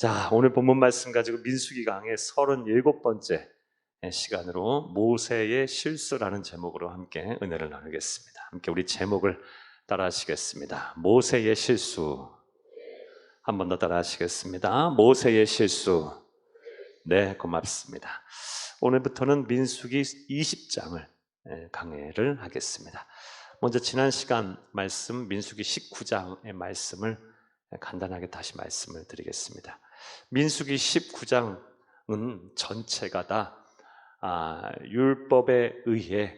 자, 오늘 본문 말씀 가지고 민수기 강의 37번째 시간으로 모세의 실수라는 제목으로 함께 은혜를 나누겠습니다. 함께 우리 제목을 따라 하시겠습니다. 모세의 실수. 한 번 더 따라 하시겠습니다. 모세의 실수. 네, 고맙습니다. 오늘부터는 민수기 20장을 강해를 하겠습니다. 먼저 지난 시간 말씀 민수기 19장의 말씀을 간단하게 다시 말씀을 드리겠습니다. 민수기 19장은 전체가 다 율법에 의해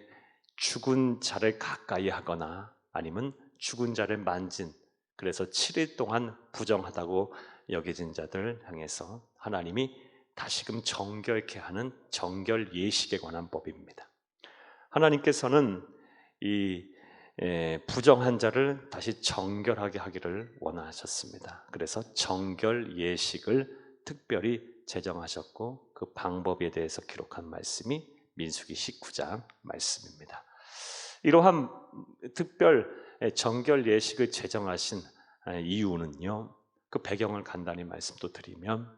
죽은 자를 가까이 하거나 아니면 죽은 자를 만진, 그래서 7일 동안 부정하다고 여겨진 자들을 향해서 하나님이 다시금 정결케 하는 정결 예식에 관한 법입니다. 하나님께서는 이 부정한 자를 다시 정결하게 하기를 원하셨습니다. 그래서 정결 예식을 특별히 제정하셨고 그 방법에 대해서 기록한 말씀이 민수기 19장 말씀입니다. 이러한 특별 정결 예식을 제정하신 이유는요, 그 배경을 간단히 말씀도 드리면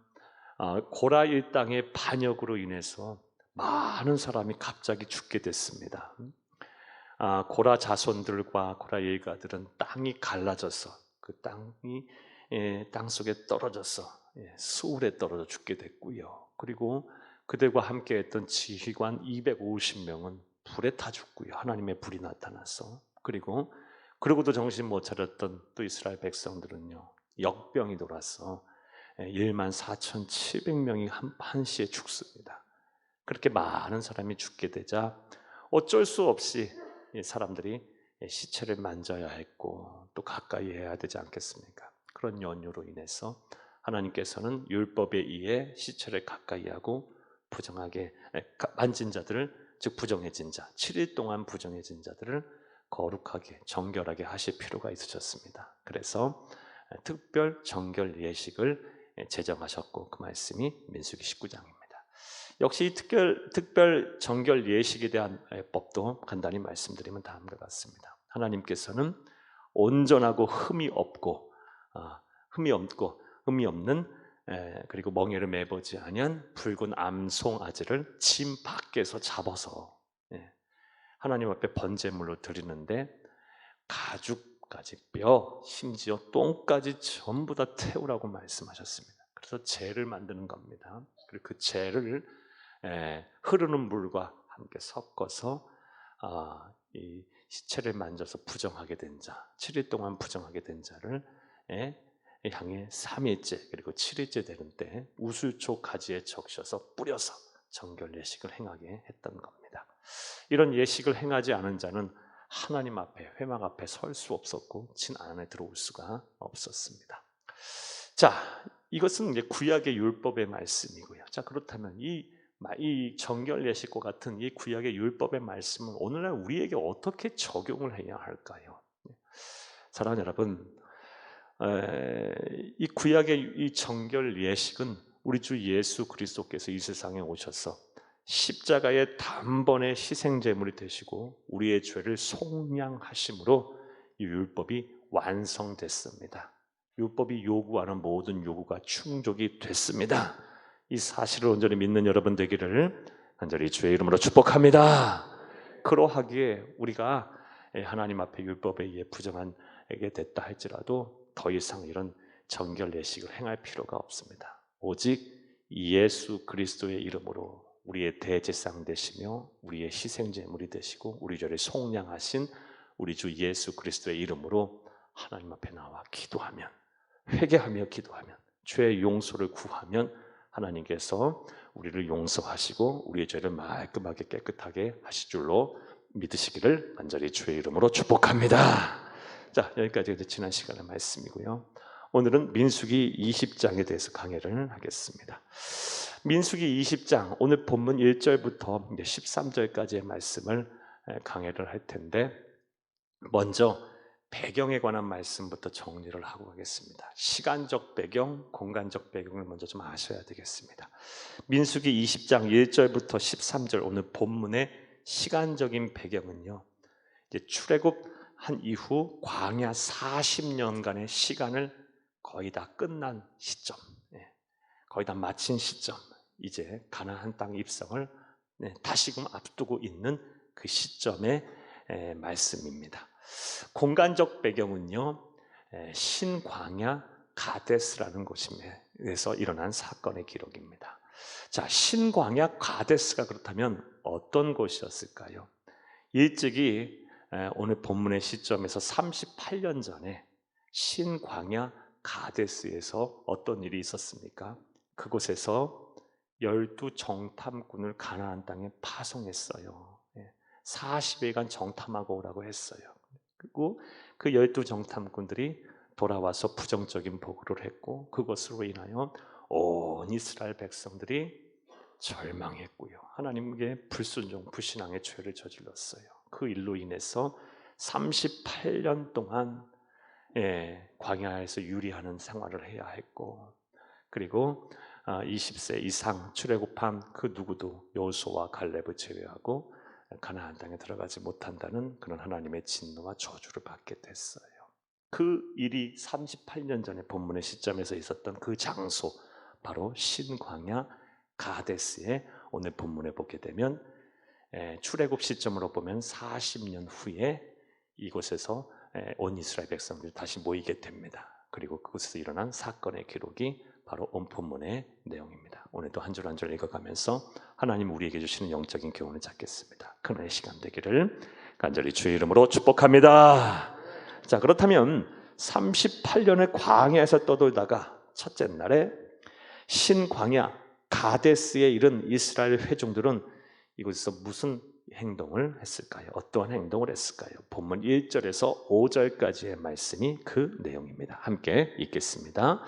고라 일당의 반역으로 인해서 많은 사람이 갑자기 죽게 됐습니다. 고라 자손들과 고라 일가들은 땅이 갈라져서 그 땅이 땅 속에 떨어져서 수울에 떨어져 죽게 됐고요. 그리고 그들과 함께했던 지휘관 250명은 불에 타 죽고요. 하나님의 불이 나타나서 그리고도 정신 못 차렸던 또 이스라엘 백성들은요, 역병이 돌아서 14,700명이 한시에 죽습니다. 그렇게 많은 사람이 죽게 되자 어쩔 수 없이 사람들이 시체를 만져야 했고 또 가까이 해야 되지 않겠습니까? 그런 연유로 인해서 하나님께서는 율법에 의해 시체를 가까이 하고 부정하게 만진 자들을, 즉 부정해진 자, 7일 동안 부정해진 자들을 거룩하게 정결하게 하실 필요가 있으셨습니다. 그래서 특별 정결 예식을 제정하셨고 그 말씀이 민수기 19장입니다. 역시 이 특별 정결 예식에 대한 법도 간단히 말씀드리면 다음과 같습니다. 하나님께서는 온전하고 흠이 없는 그리고 멍에를 매보지 아니한 붉은 암송아지를 짐 밖에서 잡아서 하나님 앞에 번제물로 드리는데 가죽까지 뼈, 심지어 똥까지 전부 다 태우라고 말씀하셨습니다. 그래서 재를 만드는 겁니다. 그리고 그 재를 흐르는 물과 함께 섞어서 이 시체를 만져서 부정하게 된 자, 7일 동안 부정하게 된 자를 향해 3일째 그리고 7일째 되는 때 우슬초 가지에 적셔서 뿌려서 정결 예식을 행하게 했던 겁니다. 이런 예식을 행하지 않은 자는 하나님 앞에, 회막 앞에 설 수 없었고 진 안에 들어올 수가 없었습니다. 자, 이것은 이제 구약의 율법의 말씀이고요. 자, 그렇다면 이 정결 예식과 같은 이 구약의 율법의 말씀은 오늘날 우리에게 어떻게 적용을 해야 할까요? 사랑하는 여러분, 이 구약의 이 정결 예식은 우리 주 예수 그리스도께서 이 세상에 오셔서 십자가의 단번에 희생제물이 되시고 우리의 죄를 속량하심으로 이 율법이 완성됐습니다. 율법이 요구하는 모든 요구가 충족이 됐습니다. 이 사실을 온전히 믿는 여러분 되기를 간절히 주의 이름으로 축복합니다. 그러하기에 우리가 하나님 앞에 율법에 의해 부정하게 됐다 할지라도 더 이상 이런 정결 예식을 행할 필요가 없습니다. 오직 예수 그리스도의 이름으로 우리의 대제사장 되시며 우리의 희생제물이 되시고 우리 죄를 속량하신 우리 주 예수 그리스도의 이름으로 하나님 앞에 나와 기도하면, 회개하며 기도하면, 죄의 용서를 구하면 하나님께서 우리를 용서하시고 우리의 죄를 말끔하게 깨끗하게 하실 줄로 믿으시기를 간절히 주의 이름으로 축복합니다. 자, 여기까지 지난 시간의 말씀이고요. 오늘은 민수기 20장에 대해서 강해를 하겠습니다. 민수기 20장, 오늘 본문 1절부터 13절까지의 말씀을 강해를 할 텐데 먼저 배경에 관한 말씀부터 정리를 하고 가겠습니다. 시간적 배경, 공간적 배경을 먼저 좀 아셔야 되겠습니다. 민수기 20장 1절부터 13절 오늘 본문의 시간적인 배경은요, 이제 출애굽한 이후 광야 40년간의 시간을 거의 다 끝난 시점, 거의 다 마친 시점, 이제 가나안 땅 입성을 다시금 앞두고 있는 그 시점의 말씀입니다. 공간적 배경은요, 신광야 가데스라는 곳에서 일어난 사건의 기록입니다. 자, 신광야 가데스가 그렇다면 어떤 곳이었을까요? 일찍이 오늘 본문의 시점에서 38년 전에 신광야 가데스에서 어떤 일이 있었습니까? 그곳에서 12정탐꾼을 가나안 땅에 파송했어요. 40일간 정탐하고 오라고 했어요. 그리고 그 12정탐꾼들이 돌아와서 부정적인 보고를 했고, 그것으로 인하여 온 이스라엘 백성들이 절망했고요, 하나님께 불순종, 불신앙의 죄를 저질렀어요. 그 일로 인해서 38년 동안 광야에서 유리하는 생활을 해야 했고, 그리고 20세 이상 출애굽한 그 누구도 여호수아와 갈렙을 제외하고 가나안 땅에 들어가지 못한다는 그런 하나님의 진노와 저주를 받게 됐어요. 그 일이 38년 전에 본문의 시점에서 있었던 그 장소, 바로 신광야 가데스에 오늘 본문에 보게 되면 출애굽 시점으로 보면 40년 후에 이곳에서 온 이스라엘 백성들이 다시 모이게 됩니다. 그리고 그곳에서 일어난 사건의 기록이 바로 온 본문의 내용입니다. 오늘도 한 줄 한 줄 읽어가면서 하나님 우리에게 주시는 영적인 교훈을 찾겠습니다. 그날의 시간 되기를 간절히 주의 이름으로 축복합니다. 자, 그렇다면 38년을 광야에서 떠돌다가 첫째 날에 신광야 가데스에 이른 이스라엘 회중들은 이곳에서 무슨 행동을 했을까요? 어떠한 행동을 했을까요? 본문 1절에서 5절까지의 말씀이 그 내용입니다. 함께 읽겠습니다.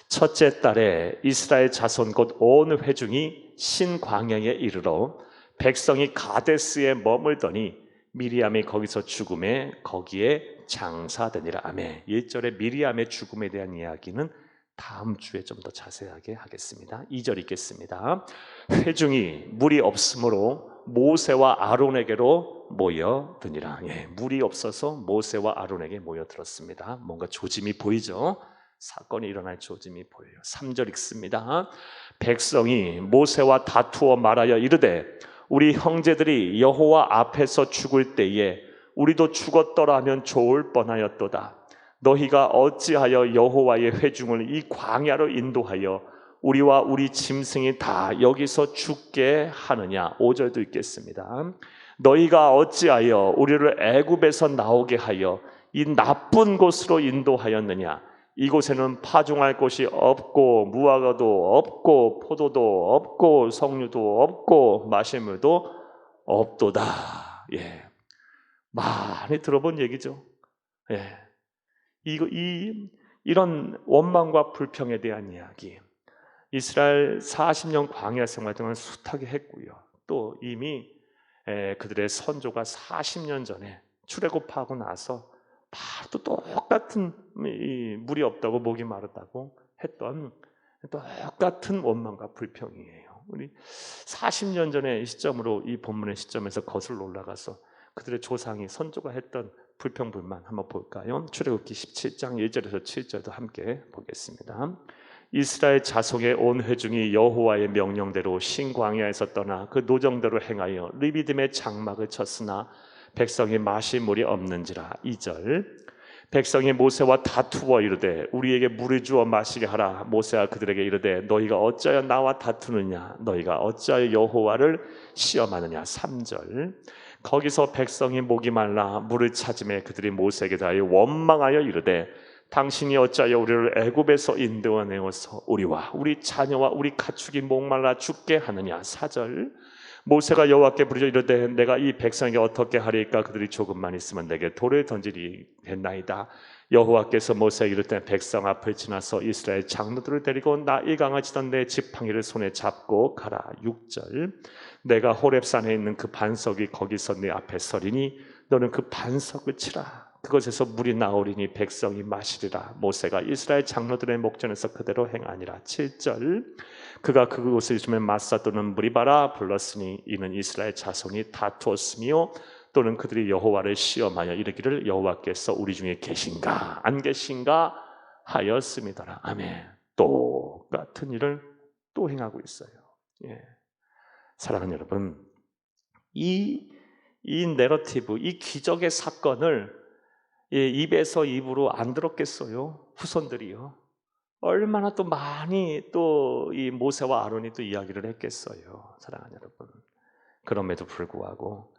첫째 달에 이스라엘 자손 곧 온 회중이 신광야에 이르러 백성이 가데스에 머물더니 미리암이 거기서 죽음에 거기에 장사되니라. 아멘. 1절의 미리암의 죽음에 대한 이야기는 다음 주에 좀 더 자세하게 하겠습니다. 2절 읽겠습니다. 회중이 물이 없으므로 모세와 아론에게로 모여드니라. 물이 없어서 모세와 아론에게 모여들었습니다. 뭔가 조짐이 보이죠? 사건이 일어날 조짐이 보여요. 3절 읽습니다. 백성이 모세와 다투어 말하여 이르되 우리 형제들이 여호와 앞에서 죽을 때에 우리도 죽었더라 하면 좋을 뻔하였도다. 너희가 어찌하여 여호와의 회중을 이 광야로 인도하여 우리와 우리 짐승이 다 여기서 죽게 하느냐. 5절도 읽겠습니다. 너희가 어찌하여 우리를 애굽에서 나오게 하여 이 나쁜 곳으로 인도하였느냐. 이곳에는 파종할 곳이 없고 무화과도 없고 포도도 없고 석류도 없고 마실물도 없도다. 많이 들어본 얘기죠. 이런 원망과 불평에 대한 이야기, 이스라엘 40년 광야 생활 동안 숱하게 했고요. 또 이미 그들의 선조가 40년 전에 출애굽하고 나서 바로 또 똑같은 물이 없다고 목이 마르다고 했던 똑같은 원망과 불평이에요. 우리 40년 전의 시점으로 이 본문의 시점에서 거슬러 올라가서 그들의 조상이 선조가 했던 불평 불만 한번 볼까요? 출애굽기 17장 1절에서 7절도 함께 보겠습니다. 이스라엘 자손의 온 회중이 여호와의 명령대로 신광야에서 떠나 그 노정대로 행하여 르비딤의 장막을 쳤으나 백성이 마실 물이 없는지라. 2절 백성이 모세와 다투어 이르되 우리에게 물을 주어 마시게 하라. 모세가 그들에게 이르되 너희가 어찌하여 나와 다투느냐. 너희가 어찌하여 여호와를 시험하느냐. 3절 거기서 백성이 목이 말라 물을 찾음에 그들이 모세에게 대하여 원망하여 이르되 당신이 어찌하여 우리를 애굽에서 인도하 내어서 우리와 우리 자녀와 우리 가축이 목말라 죽게 하느냐. 4절 모세가 여호와께 부르짖어 이르되 내가 이 백성에게 어떻게 하리까. 그들이 조금만 있으면 내게 돌을 던지리 했나이다. 여호와께서 모세에게 이르되 백성 앞을 지나서 이스라엘 장로들을 데리고 나 이 강을 치던 내 지팡이를 손에 잡고 가라. 6절 내가 호렙산에 있는 그 반석이 거기서 내 앞에 서리니 너는 그 반석을 치라. 그것에서 물이 나오리니 백성이 마시리라. 모세가 이스라엘 장로들의 목전에서 그대로 행하니라. 7절 그가 그곳을 주면 마사 또는 무리바라 불렀으니 이는 이스라엘 자손이 다투었으며 또는 그들이 여호와를 시험하여 이르기를 여호와께서 우리 중에 계신가 안 계신가 하였음이더라. 아멘. 똑같은 일을 또 행하고 있어요. 예. 사랑하는 여러분, 이 내러티브, 이 기적의 사건을 입에서 입으로 안 들었겠어요? 후손들이요. 얼마나 또 많이 또 이 모세와 아론이 또 이야기를 했겠어요. 사랑하는 여러분, 그럼에도 불구하고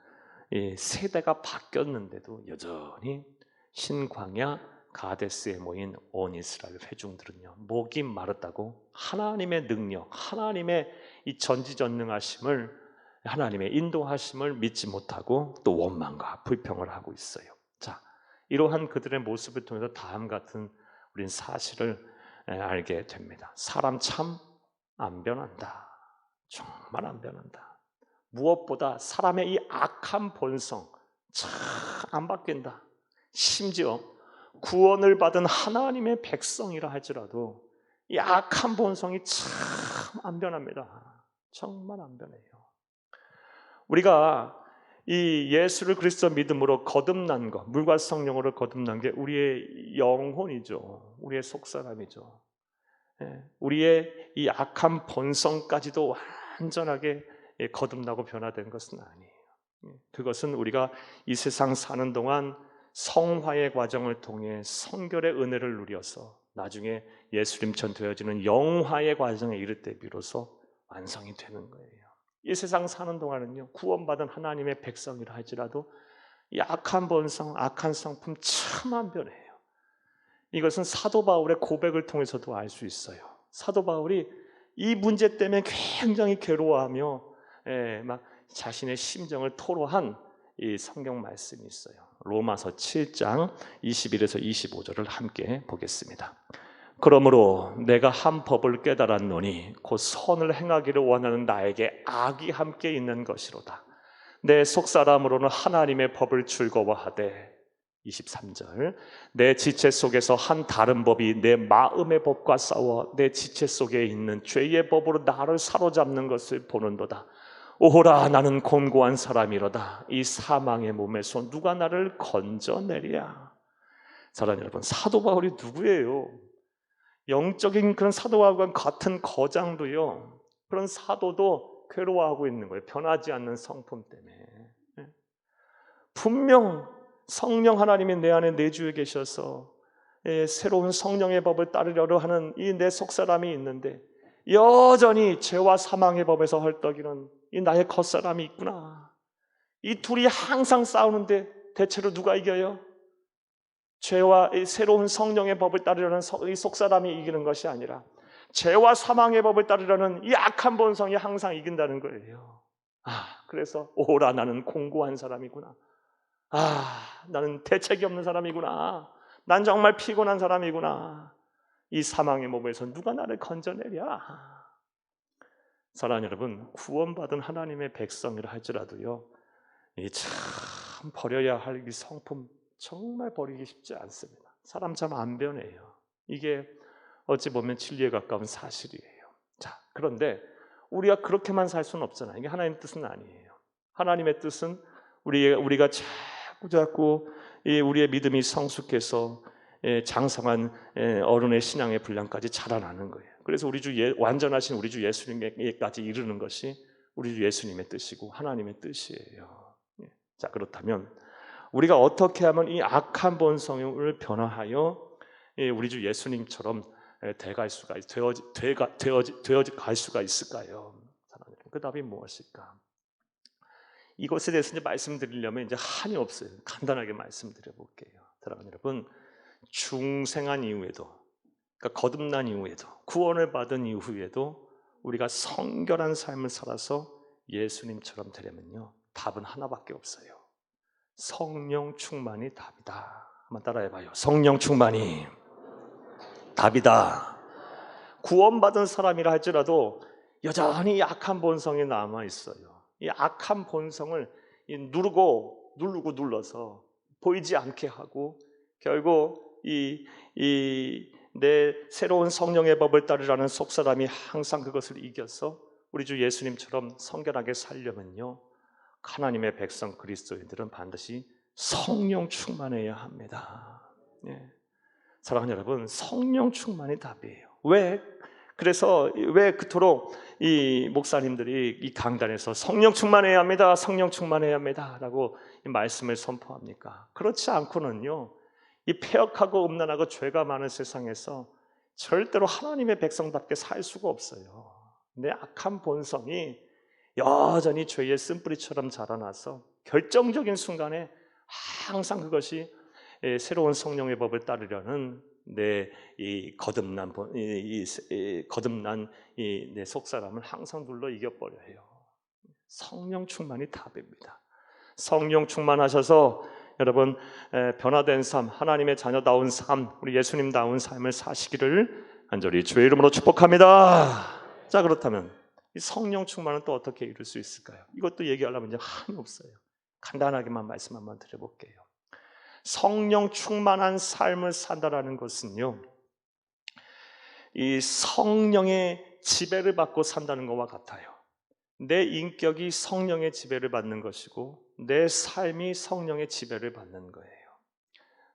이 세대가 바뀌었는데도 여전히 신광야 가데스에 모인 온 이스라엘 회중들은요, 목이 마르다고 하나님의 능력, 하나님의 이 전지전능하심을, 하나님의 인도하심을 믿지 못하고 또 원망과 불평을 하고 있어요. 자, 이러한 그들의 모습을 통해서 다음 같은 우린 사실을 알게 됩니다. 사람 참 안 변한다. 정말 안 변한다. 무엇보다 사람의 이 악한 본성 참 안 바뀐다. 심지어 구원을 받은 하나님의 백성이라 할지라도 이 악한 본성이 참 안 변합니다. 정말 안 변해요. 우리가 이 예수를 그리스도 믿음으로 거듭난 것, 물과 성령으로 거듭난 게 우리의 영혼이죠. 우리의 속사람이죠. 우리의 이 악한 본성까지도 완전하게 거듭나고 변화된 것은 아니에요. 그것은 우리가 이 세상 사는 동안 성화의 과정을 통해 성결의 은혜를 누려서 나중에 예수님처럼 되어지는 영화의 과정에 이를 때 비로소 완성이 되는 거예요. 이 세상 사는 동안은요, 구원받은 하나님의 백성이라 할지라도 이 악한 본성, 악한 성품 참 안 변해요. 이것은 사도 바울의 고백을 통해서도 알 수 있어요. 사도 바울이 이 문제 때문에 굉장히 괴로워하며 막 자신의 심정을 토로한 이 성경 말씀이 있어요. 로마서 7장 21에서 25절을 함께 보겠습니다. 그러므로 내가 한 법을 깨달았노니 곧 선을 행하기를 원하는 나에게 악이 함께 있는 것이로다. 내 속사람으로는 하나님의 법을 즐거워하되 23절 내 지체 속에서 한 다른 법이 내 마음의 법과 싸워 내 지체 속에 있는 죄의 법으로 나를 사로잡는 것을 보는도다. 오호라 나는 곤고한 사람이로다. 이 사망의 몸에서 누가 나를 건져내랴. 사랑하는 여러분, 사도 바울이 누구예요? 영적인 그런 사도 바울과 같은 거장도요, 그런 사도도 괴로워하고 있는 거예요. 변하지 않는 성품 때문에. 분명 성령 하나님이 내 안에 내주에 계셔서 새로운 성령의 법을 따르려고 하는 이 내 속사람이 있는데 여전히 죄와 사망의 법에서 헐떡이는 이 나의 겉사람이 있구나. 이 둘이 항상 싸우는데 대체로 누가 이겨요? 죄와 이 새로운 성령의 법을 따르려는 이 속사람이 이기는 것이 아니라 죄와 사망의 법을 따르려는 이 악한 본성이 항상 이긴다는 거예요. 그래서 오라 나는 공고한 사람이구나. 나는 대책이 없는 사람이구나. 난 정말 피곤한 사람이구나. 이 사망의 몸에서 누가 나를 건져내랴. 사랑하는 여러분, 구원받은 하나님의 백성이라 할지라도요, 이 참 버려야 할 이 성품 정말 버리기 쉽지 않습니다. 사람 참 안 변해요. 이게 어찌 보면 진리에 가까운 사실이에요. 자, 그런데 우리가 그렇게만 살 수는 없잖아요. 이게 하나님의 뜻은 아니에요. 하나님의 뜻은 우리가 자꾸 우리의 믿음이 성숙해서 장성한 어른의 신앙의 분량까지 자라나는 거예요. 그래서 완전하신 우리 주 예수님에까지 이르는 것이 우리 주 예수님의 뜻이고 하나님의 뜻이에요. 자, 그렇다면 우리가 어떻게 하면 이 악한 본성을 변화하여 우리 주 예수님처럼 되어갈 수가 있을까요? 그 답이 무엇일까? 이것에 대해서 이제 말씀드리려면 이제 한이 없어요. 간단하게 말씀드려 볼게요. 사랑하는 여러분, 중생한 이후에도, 그러니까 거듭난 이후에도, 구원을 받은 이후에도 우리가 성결한 삶을 살아서 예수님처럼 되려면요, 답은 하나밖에 없어요. 성령 충만이 답이다. 한번 따라해봐요. 성령 충만이 답이다. 구원받은 사람이라 할지라도 여전히 악한 본성이 남아 있어요. 이 악한 본성을 누르고 눌러서 보이지 않게 하고 결국 내 새로운 성령의 법을 따르라는 속사람이 항상 그것을 이겨서 우리 주 예수님처럼 성결하게 살려면요, 하나님의 백성 그리스도인들은 반드시 성령 충만해야 합니다. 사랑하는 여러분, 성령 충만이 답이에요. 왜? 그래서 왜 그토록 이 목사님들이 이 강단에서 성령 충만해야 합니다, 성령 충만해야 합니다라고 이 말씀을 선포합니까? 그렇지 않고는요, 이 패역하고 음란하고 죄가 많은 세상에서 절대로 하나님의 백성답게 살 수가 없어요. 내 악한 본성이 여전히 죄의 쓴뿌리처럼 자라나서 결정적인 순간에 항상 그것이 새로운 성령의 법을 따르려는 내 이 거듭난 내 속사람을 항상 눌러 이겨버려요. 성령 충만이 답입니다. 성령 충만하셔서 여러분 변화된 삶, 하나님의 자녀다운 삶, 우리 예수님다운 삶을 사시기를 간절히 주의 이름으로 축복합니다. 자, 그렇다면 이 성령 충만은 또 어떻게 이룰 수 있을까요? 이것도 얘기하려면 이제 한이 없어요. 간단하게만 말씀 한번 드려볼게요. 성령 충만한 삶을 산다라는 것은요, 이 성령의 지배를 받고 산다는 것과 같아요. 내 인격이 성령의 지배를 받는 것이고 내 삶이 성령의 지배를 받는 거예요.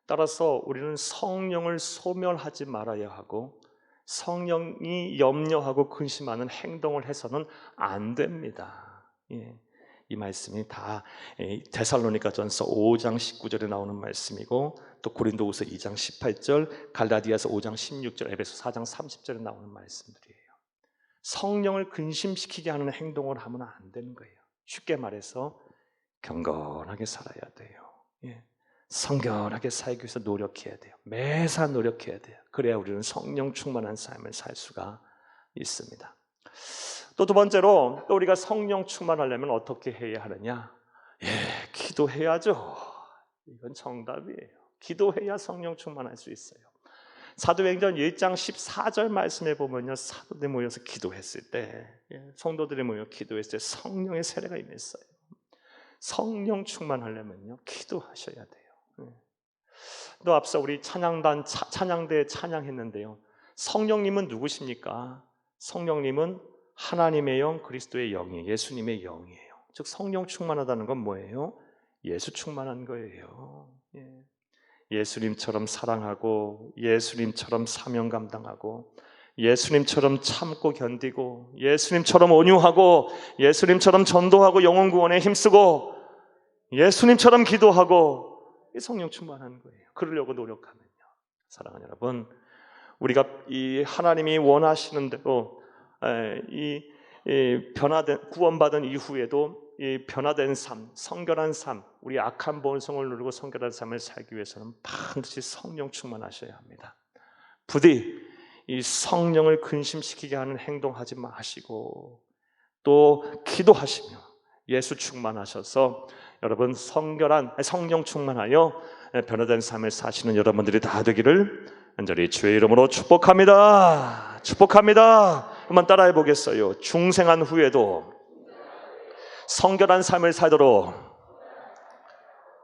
따라서 우리는 성령을 소멸하지 말아야 하고 성령이 염려하고 근심하는 행동을 해서는 안 됩니다. 이 말씀이 다 데살로니가전서 5장 19절에 나오는 말씀이고 또 고린도후서 2장 18절, 갈라디아서 5장 16절, 에베소 4장 30절에 나오는 말씀들이에요. 성령을 근심시키게 하는 행동을 하면 안 되는 거예요. 쉽게 말해서 경건하게 살아야 돼요. 성결하게 살기 위해서 노력해야 돼요. 매사 노력해야 돼요. 그래야 우리는 성령 충만한 삶을 살 수가 있습니다. 또 두 번째로, 또 우리가 성령 충만하려면 어떻게 해야 하느냐? 기도해야죠. 이건 정답이에요. 기도해야 성령 충만할 수 있어요. 사도행전 1장 14절 말씀에 보면요, 사도들이 모여서 기도했을 때, 성도들이 모여 기도했을 때 성령의 세례가 임했어요. 성령 충만하려면요, 기도하셔야 돼요. 또 앞서 우리 찬양대 찬양했는데요, 성령님은 누구십니까? 성령님은 하나님의 영, 그리스도의 영이에요. 예수님의 영이에요. 즉 성령 충만하다는 건 뭐예요? 예수 충만한 거예요. 예수님처럼 사랑하고 예수님처럼 사명 감당하고 예수님처럼 참고 견디고 예수님처럼 온유하고 예수님처럼 전도하고 영혼 구원에 힘쓰고 예수님처럼 기도하고 이 성령 충만한 거예요. 그러려고 노력하면요. 사랑하는 여러분, 우리가 이 하나님이 원하시는 대로 이 변화된 구원받은 이후에도 이 변화된 삶, 성결한 삶, 우리 악한 본성을 누르고 성결한 삶을 살기 위해서는 반드시 성령 충만하셔야 합니다. 부디 이 성령을 근심시키게 하는 행동하지 마시고 또 기도하시며 예수 충만하셔서 여러분 성령 충만하여 변화된 삶을 사시는 여러분들이 다 되기를 간절히 주의 이름으로 축복합니다. 축복합니다. 한번 따라해 보겠어요. 중생한 후에도 성결한 삶을 살도록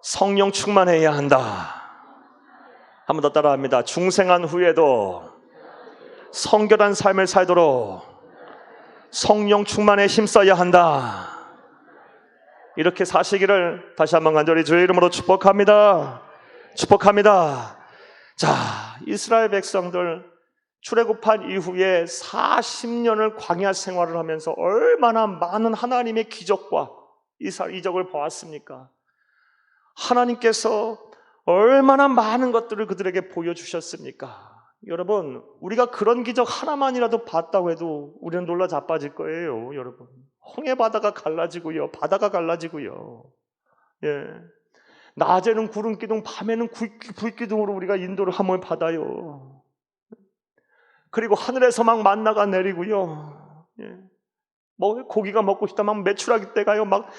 성령 충만해야 한다. 한번 더 따라합니다. 중생한 후에도 성결한 삶을 살도록 성령 충만에 힘써야 한다. 이렇게 사시기를 다시 한번 간절히 주의 이름으로 축복합니다. 축복합니다. 자, 이스라엘 백성들 출애굽한 이후에 40년을 광야 생활을 하면서 얼마나 많은 하나님의 기적과 이적을 보았습니까? 하나님께서 얼마나 많은 것들을 그들에게 보여주셨습니까? 여러분, 우리가 그런 기적 하나만이라도 봤다고 해도 우리는 놀라 자빠질 거예요. 여러분, 홍해 바다가 갈라지고요, 바다가 갈라지고요. 낮에는 구름 기둥, 밤에는 불 기둥으로 우리가 인도를 함을 받아요. 그리고 하늘에서 막 만나가 내리고요. 뭐 고기가 먹고 싶다 막 메추라기 떼가요 막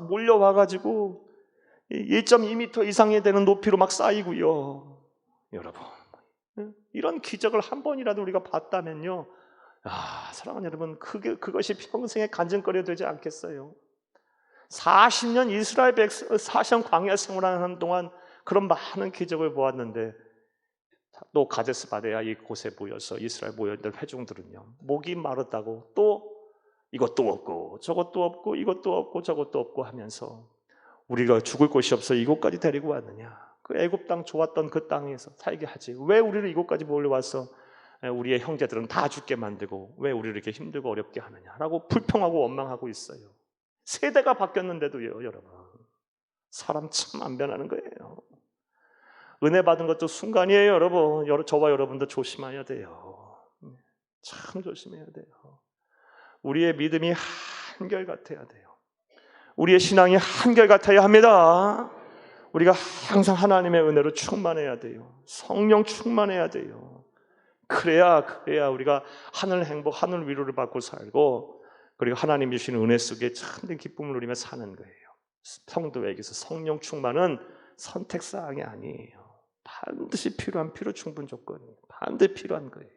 몰려와가지고 1.2m 이상이 되는 높이로 막 쌓이고요. 여러분, 이런 기적을 한 번이라도 우리가 봤다면요, 사랑하는 여러분, 그것이 평생의 간증거리가 되지 않겠어요? 40년 이스라엘 40년 광야 생활하는 동안 그런 많은 기적을 보았는데 또 가데스 바네아 이곳에 모여서 이스라엘 모여있던 회중들은요, 목이 마르다고 또 이것도 없고 저것도 없고 이것도 없고 저것도 없고 하면서 우리가 죽을 곳이 없어 이곳까지 데리고 왔느냐, 그 애굽 땅 좋았던 그 땅에서 살게 하지 왜 우리를 이곳까지 몰려와서 우리의 형제들은 다 죽게 만들고 왜 우리를 이렇게 힘들고 어렵게 하느냐라고 불평하고 원망하고 있어요. 세대가 바뀌었는데도요, 여러분. 사람 참 안 변하는 거예요. 은혜 받은 것도 순간이에요, 여러분. 저와 여러분도 조심해야 돼요. 참 조심해야 돼요. 우리의 믿음이 한결같아야 돼요. 우리의 신앙이 한결같아야 합니다. 우리가 항상 하나님의 은혜로 충만해야 돼요. 성령 충만해야 돼요. 그래야 우리가 하늘 행복, 하늘 위로를 받고 살고, 그리고 하나님 주시는 은혜 속에 참된 기쁨을 누리며 사는 거예요. 성도에게서 성령 충만은 선택사항이 아니에요. 반드시 필요한 필요 충분 조건이에요. 반드시 필요한 거예요.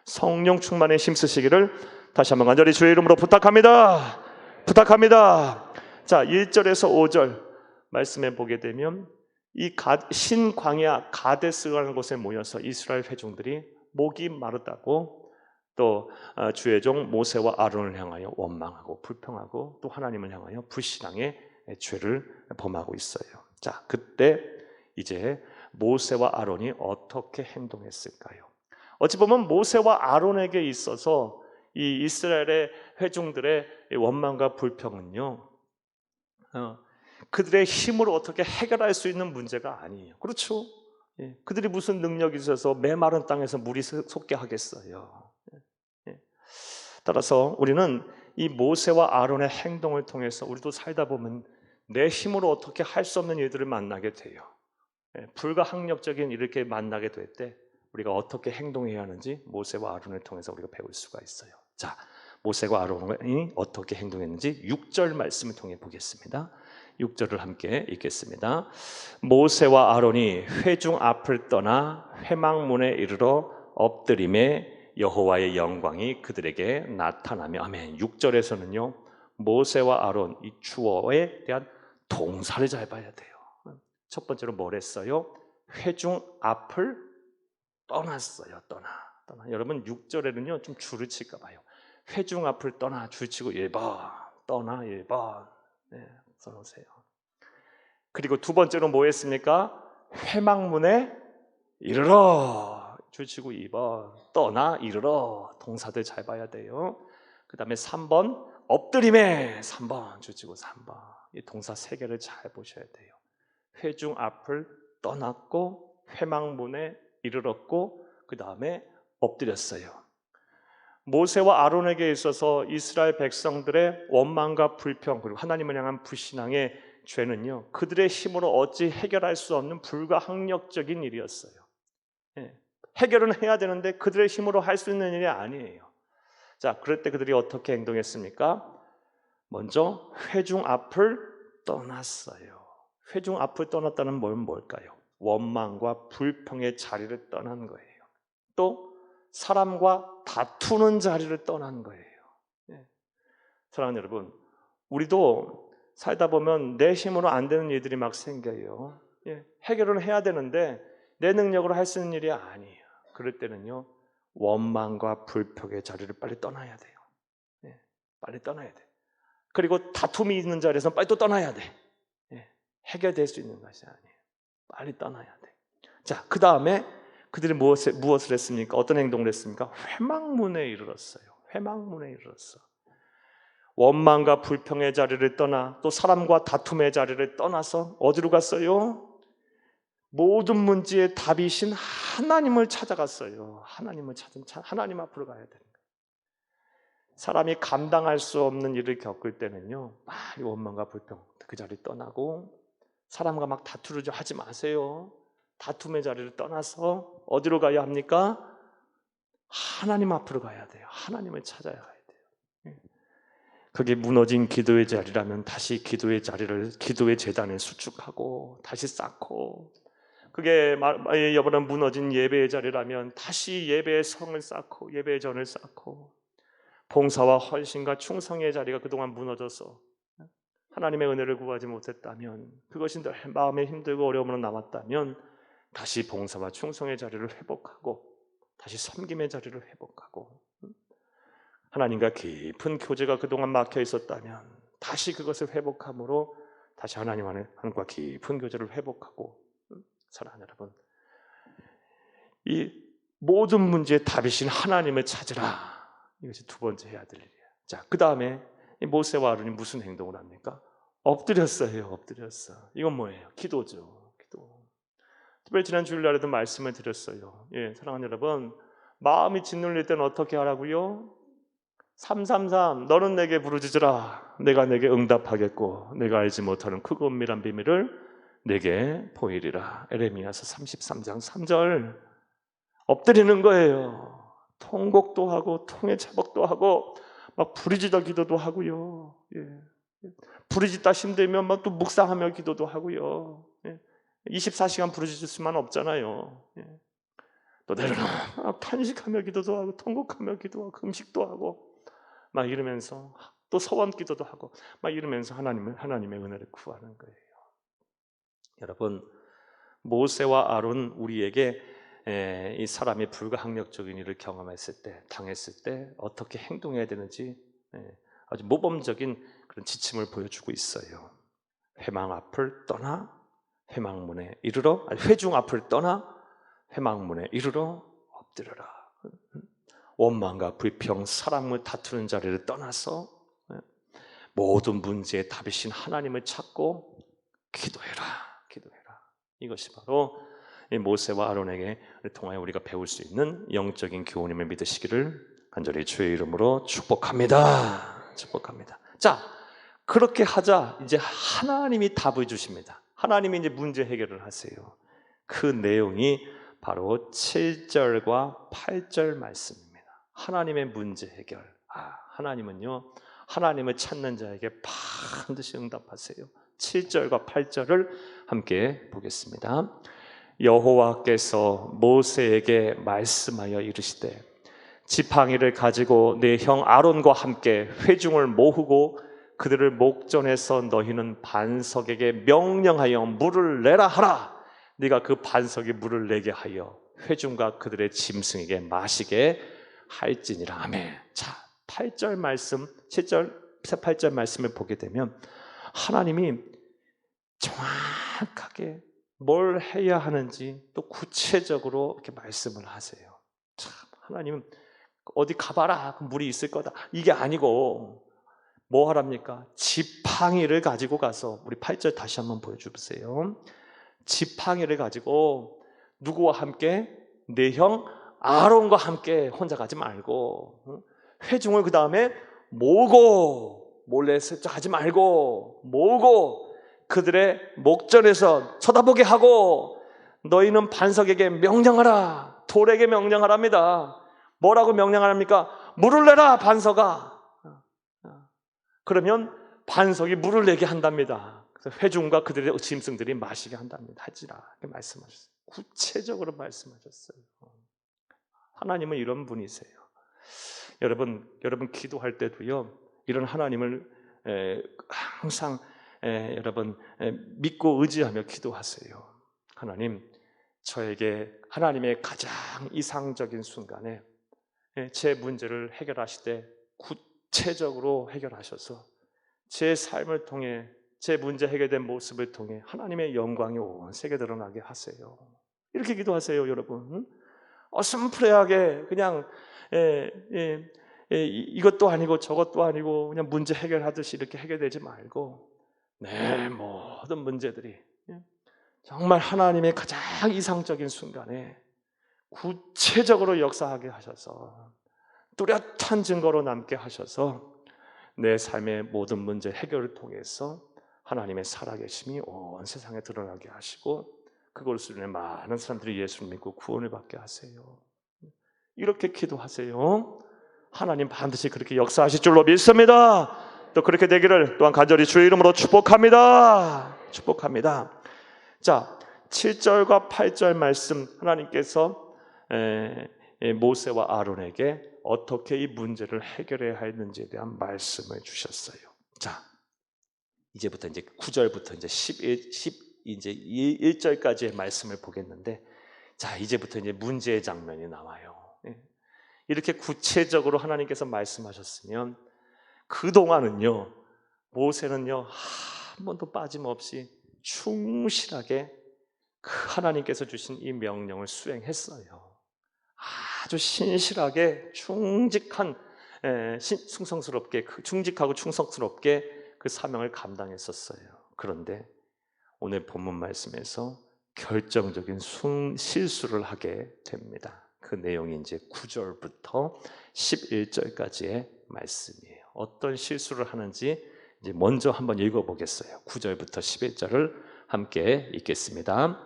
성령 충만에 힘쓰시기를 다시 한번 간절히 주의 이름으로 부탁합니다. 부탁합니다. 자, 1절에서 5절 말씀해 보게 되면 이 신광야 가데스라는 곳에 모여서 이스라엘 회중들이 목이 마르다고 또 주의 종 모세와 아론을 향하여 원망하고 불평하고 또 하나님을 향하여 불신앙의 죄를 범하고 있어요. 자, 그때 이제 모세와 아론이 어떻게 행동했을까요? 어찌 보면 모세와 아론에게 있어서 이 이스라엘의 회중들의 원망과 불평은요, 그들의 힘으로 어떻게 해결할 수 있는 문제가 아니에요. 그렇죠? 그들이 무슨 능력이 있어서 메마른 땅에서 물이 솟게 하겠어요. 따라서 우리는 이 모세와 아론의 행동을 통해서 우리도 살다 보면 내 힘으로 어떻게 할 수 없는 일들을 만나게 돼요. 불가항력적인 이렇게 만나게 될 때 우리가 어떻게 행동해야 하는지 모세와 아론을 통해서 우리가 배울 수가 있어요. 자, 모세와 아론이 어떻게 행동했는지 6절 말씀을 통해 보겠습니다. 6절을 함께 읽겠습니다. 모세와 아론이 회중 앞을 떠나 회막문에 이르러 엎드림에 여호와의 영광이 그들에게 나타나며, 아멘. 6절에서는요, 모세와 아론 이 주어에 대한 동사를 잘 봐야 돼요. 첫 번째로 뭘 했어요? 회중 앞을 떠났어요. 떠나. 여러분 6절에는요 좀 줄을 칠까 봐요. 회중 앞을 떠나 줄 치고 1번 떠나 1번 써놓으세요. 그리고 두 번째로 뭐 했습니까? 회막문에 이르러 줄 치고 2번 떠나 이르러 동사들 잘 봐야 돼요. 그 다음에 3번 엎드림에 3번 줄 치고 3번 이 동사 3개를 잘 보셔야 돼요. 회중 앞을 떠났고 회막문에 이르렀고 그 다음에 엎드렸어요. 모세와 아론에게 있어서 이스라엘 백성들의 원망과 불평 그리고 하나님을 향한 불신앙의 죄는요, 그들의 힘으로 어찌 해결할 수 없는 불가항력적인 일이었어요. 해결은 해야 되는데 그들의 힘으로 할 수 있는 일이 아니에요. 자, 그럴 때 그들이 어떻게 행동했습니까? 먼저 회중 앞을 떠났어요. 회중 앞을 떠났다는 건 뭘까요? 원망과 불평의 자리를 떠난 거예요. 또 사람과 다투는 자리를 떠난 거예요. 사랑하는 여러분, 우리도 살다 보면 내 힘으로 안 되는 일들이 막 생겨요. 해결은 해야 되는데 내 능력으로 할 수 있는 일이 아니에요. 그럴 때는요, 원망과 불평의 자리를 빨리 떠나야 돼요. 빨리 떠나야 돼. 그리고 다툼이 있는 자리에서 빨리 또 떠나야 돼. 해결될 수 있는 것이 아니에요. 빨리 떠나야 돼. 자, 그 다음에 그들이 무엇을 했습니까? 어떤 행동을 했습니까? 회막문에 이르렀어요. 회막문에 이르렀어. 원망과 불평의 자리를 떠나 또 사람과 다툼의 자리를 떠나서 어디로 갔어요? 모든 문제의 답이신 하나님을 찾아갔어요. 하나님을 찾은 하나님 앞으로 가야 되는 거예요. 사람이 감당할 수 없는 일을 겪을 때는요, 막 원망과 불평 그 자리 떠나고 사람과 막 다투려 하지 마세요. 다툼의 자리를 떠나서 어디로 가야 합니까? 하나님 앞으로 가야 돼요. 하나님을 찾아야 가야 돼요. 그게 무너진 기도의 자리라면 다시 기도의 자리를 기도의 제단에 수축하고 다시 쌓고, 그게 여러분 무너진 예배의 자리라면 다시 예배의 성을 쌓고 예배의 전을 쌓고, 봉사와 헌신과 충성의 자리가 그동안 무너져서 하나님의 은혜를 구하지 못했다면, 그것이 늘 마음에 힘들고 어려움으로 남았다면 다시 봉사와 충성의 자리를 회복하고 다시 섬김의 자리를 회복하고, 하나님과 깊은 교제가 그동안 막혀 있었다면 다시 그것을 회복함으로 다시 하나님과 깊은 교제를 회복하고, 사랑하는 여러분, 이 모든 문제의 답이신 하나님을 찾으라. 이것이 두 번째 해야 될 일이에요. 자, 그 다음에 모세와 아론이 무슨 행동을 합니까? 엎드렸어요. 엎드렸어. 이건 뭐예요? 기도죠. 기도. 특별히 지난 주일날에도 말씀을 드렸어요. 예, 사랑하는 여러분, 마음이 짓눌릴 때는 어떻게 하라고요? 333 너는 내게 부르짖으라. 내가 내게 응답하겠고 내가 알지 못하는 크고 은밀한 비밀을 내게 보이리라. 에레미야서 33장 3절. 엎드리는 거예요. 통곡도 하고 통의 자복도 하고 막 부르짖어 기도도 하고요. 예. 부르짖다 힘들면 막 또 묵상하며 기도도 하고요. 예. 24시간 부르짖을 수만 없잖아요. 예. 또 때로는 탄식하며 기도도 하고 통곡하며 기도하고 금식도 하고 막 이러면서 또 소원 기도도 하고 막 이러면서 하나님의 은혜를 구하는 거예요. 여러분, 모세와 아론 우리에게 이 사람이 불가항력적인 일을 경험했을 때, 당했을 때 어떻게 행동해야 되는지 아주 모범적인 그런 지침을 보여주고 있어요. 회망 앞을 떠나 회망문에 이르러, 회중 앞을 떠나 회망문에 이르러 엎드려라. 원망과 불평, 사랑을 다투는 자리를 떠나서 모든 문제의 답이신 하나님을 찾고 기도해라. 기도해라. 이것이 바로 모세와 아론에게 통하여 우리가 배울 수 있는 영적인 교훈임을 믿으시기를 간절히 주의 이름으로 축복합니다. 축복합니다. 자, 그렇게 하자 이제 하나님이 답을 주십니다. 하나님이 이제 문제 해결을 하세요. 그 내용이 바로 7절과 8절 말씀입니다. 하나님의 문제 해결. 하나님은요, 하나님을 찾는 자에게 반드시 응답하세요. 7절과 8절을 함께 보겠습니다. 여호와께서 모세에게 말씀하여 이르시되 지팡이를 가지고 네 형 아론과 함께 회중을 모으고 그들을 목전에서 너희는 반석에게 명령하여 물을 내라 하라. 네가 그 반석에 물을 내게 하여 회중과 그들의 짐승에게 마시게 할지니라. 아멘. 자, 8절 말씀, 7절, 8절 말씀을 보게 되면 하나님이 정확하게 뭘 해야 하는지 또 구체적으로 이렇게 말씀을 하세요. 참, 하나님은 어디 가봐라, 물이 있을 거다, 이게 아니고 뭐 하랍니까? 지팡이를 가지고 가서, 우리 8절 다시 한번 보여주세요. 지팡이를 가지고 누구와 함께? 네 형 아론과 함께 혼자 가지 말고 회중을 그 다음에 모으고, 몰래 슬쩍 하지 말고 모으고 그들의 목전에서 쳐다보게 하고 너희는 반석에게 명령하라. 돌에게 명령하랍니다. 뭐라고 명령하랍니까? 물을 내라 반석아. 그러면 반석이 물을 내게 한답니다. 그래서 회중과 그들의 짐승들이 마시게 한답니다. 하지라. 이렇게 말씀하셨어요. 구체적으로 말씀하셨어요. 하나님은 이런 분이세요. 여러분 기도할 때도요, 이런 하나님을 항상 여러분 믿고 의지하며 기도하세요. 하나님, 저에게 하나님의 가장 이상적인 순간에 제 문제를 해결하시되 구체적으로 해결하셔서 제 삶을 통해, 제 문제 해결된 모습을 통해 하나님의 영광이 온 세계 드러나게 하세요. 이렇게 기도하세요, 여러분. 심플하게 그냥 이것도 아니고 저것도 아니고 그냥 문제 해결하듯이 이렇게 해결되지 말고 내 모든 문제들이 정말 하나님의 가장 이상적인 순간에 구체적으로 역사하게 하셔서 뚜렷한 증거로 남게 하셔서 내 삶의 모든 문제 해결을 통해서 하나님의 살아계심이 온 세상에 드러나게 하시고 그것으로 인해 많은 사람들이 예수를 믿고 구원을 받게 하세요. 이렇게 기도하세요. 하나님 반드시 그렇게 역사하실 줄로 믿습니다. 또 그렇게 되기를 또한 간절히 주의 이름으로 축복합니다. 축복합니다. 자, 7절과 8절 말씀, 하나님께서 모세와 아론에게 어떻게 이 문제를 해결해야 했는지에 대한 말씀을 주셨어요. 자, 이제부터 이제 9절부터 이제 1절까지의 말씀을 보겠는데, 자, 이제부터 이제 문제의 장면이 나와요. 이렇게 구체적으로 하나님께서 말씀하셨으면 그동안은요, 모세는요, 한 번도 빠짐없이 충실하게 그 하나님께서 주신 이 명령을 수행했어요. 아주 신실하게 충성스럽게 충직하고 충성스럽게 그 사명을 감당했었어요. 그런데 오늘 본문 말씀에서 결정적인 실수를 하게 됩니다. 그 내용이 이제 9절부터 11절까지의 말씀이에요. 어떤 실수를 하는지 이제 먼저 한번 읽어보겠어요. 9절부터 11절을 함께 읽겠습니다.